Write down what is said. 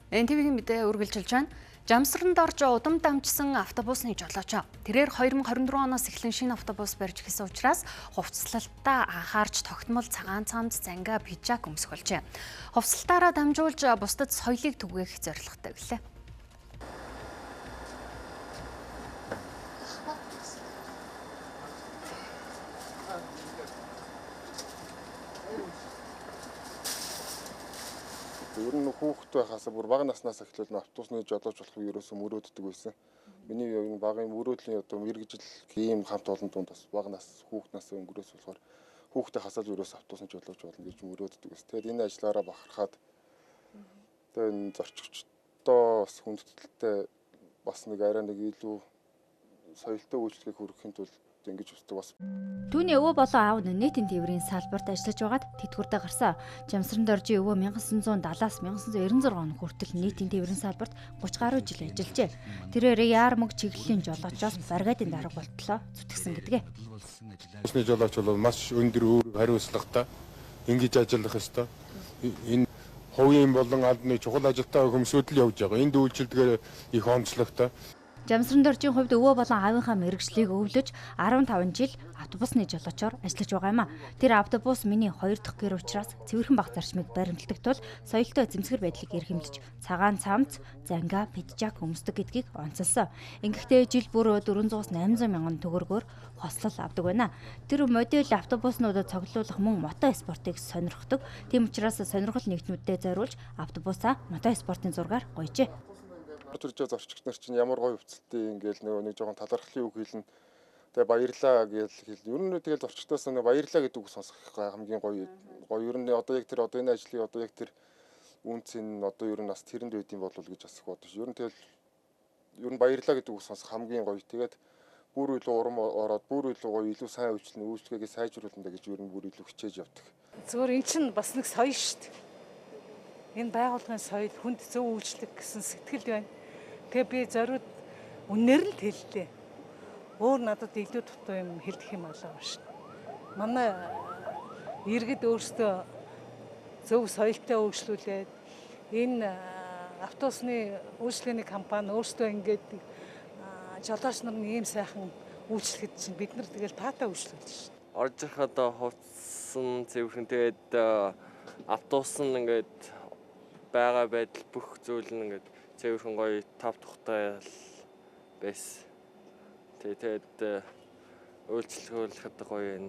НТВ-ийн мэдээ үргэлжилж байна. Жамсранд орж удам дамжсан автобусны жолооч. Тэрээр 2024 оноос эхлэн шинэ автобус барьж эхэлсэн учраас хувцаслалтаа анхаарч тогтмол цагаан цамд занга пижак өмсөх болжээ. Хувцалтаараа дамжуулж бусдад соёлыг түгээх зорилготой гэлээ. Ер нь хүүхэд байхаас бүр бага наснаас эхлээд автобусны жолооч болох ерөөсөө мөрөөддөг байсан. Миний энэ багын мөрөөдлийн одоо мэрэгжил ийм хамт олон дунд бас бага нас хүүхэд нас өнгөрөөс болохоор хүүхдээ хасаал ерөөсөө автобусны жолооч болно гэж мөрөөддөг байсан. Тэгээд энэ ажлаараа бахархаад тэгээд энэ зорчигчдоо бас хүндэтгэлтэй бас нэг арай нэг илүү соёлтой үйлчлэгийг хүргэхийн тулд ингэж үздэг бас. Түүний өвөө болон аав нь нийтийн тээврийн салбарт ажиллаж байгаад тэтгэвртэй гарсан. Жамсранд оржийн өвөө 1970-аас 1996 он хүртэл нийтийн тээврийн салбарт 30 гаруй жил ажиллажээ. Тэрээр яармаг чиглэлийн жолоочоос баригадын дарга болтлоо зүтгэсэн гэдгээ. Автобусны жолооч бол маш өндөр өөр хариуцлагатай ингэж ажиллах ёстой. Энэ хувийн болон албаны чухал ажилтаа хүмүүсүүд л явж байгаа. Энд үйлчлэлгээр их онцлогтой. Жамсранд оржийн хувьд өвөө болон аавынхаа мэрэгжлийг өвлөж 15 жил автобусны жолоочоор ажиллаж байгаа юм а. Тэр автобус миний 2 дахь гэр учраас цэвэрхэн баг зарчмыг баримтлагдаг тул соёлтой эзэмсгэр байдлыг эрхэмлэж цагаан цамц, занга, пижак өмсдөг гэдгийг онцолсон. Ингэхдээ жил бүр 400-800 мянган төгрөгөөр хослол авдаг байна. Тэр модель автобуснуудад цуглуулах мөн мото спортыг сонирхдог. Тийм учраас сонирхол нэгтнүүдэд зориулж автобусаа мото спортын зургаар гоёжээ. Төрж зорчигч нар чинь ямар гоё хувцалтай ингээл нэг жоохон талархлын үг хэлнэ. Тэгээ баярлаа гэж хэл. Ер нь тэгэл зорчигчдоос нэг баярлаа гэдэг үг сонсох хамгийн гоё. Ер нь одоо яг тэр энэ ажлыг одоо яг тэр үнц нь одоо ер нь бас тэрэнд байд юм болов гэж бас бодож. Ер нь тэгэл ер нь баярлаа гэдэг үг сонсох хамгийн гоё. Тэгээд бүр илүү урам ороод бүр илүү гоё илүү сайн үйлчлэгээ сайжруулна гэж ер нь бүр илүү хичээж явдаг. Зүгээр эн чинь бас нэг соёл шүү дээ. Энэ байгууллагын соёл хүнд зөв үйлчлэх гэсэн сэтгэл байна. Тэгээ би зориуд үнээр л хэллээ. Өөр надад илүү дутуу юм хэлэх юм болоо шүү. Манай иргэд өөрсдөө зөв соёлтой үйлчлүүлээд энэ автобусны үйлчлэгээний компани өөрсдөө ингээд жолооч нар нь ийм сайхан үйлчлэхэд чинь бид нар тэгэл таатай үйлчлүүлж шүү. Орж ирэх одоо хувцсан цэвэрхэн тэгээд автобус нь ингээд байгаа байдал бүх зүйл нь ингээд цэвэрхэн гоё тав тухтай байсан. Тэгээд үйлчлүүлэхэд гоё юм.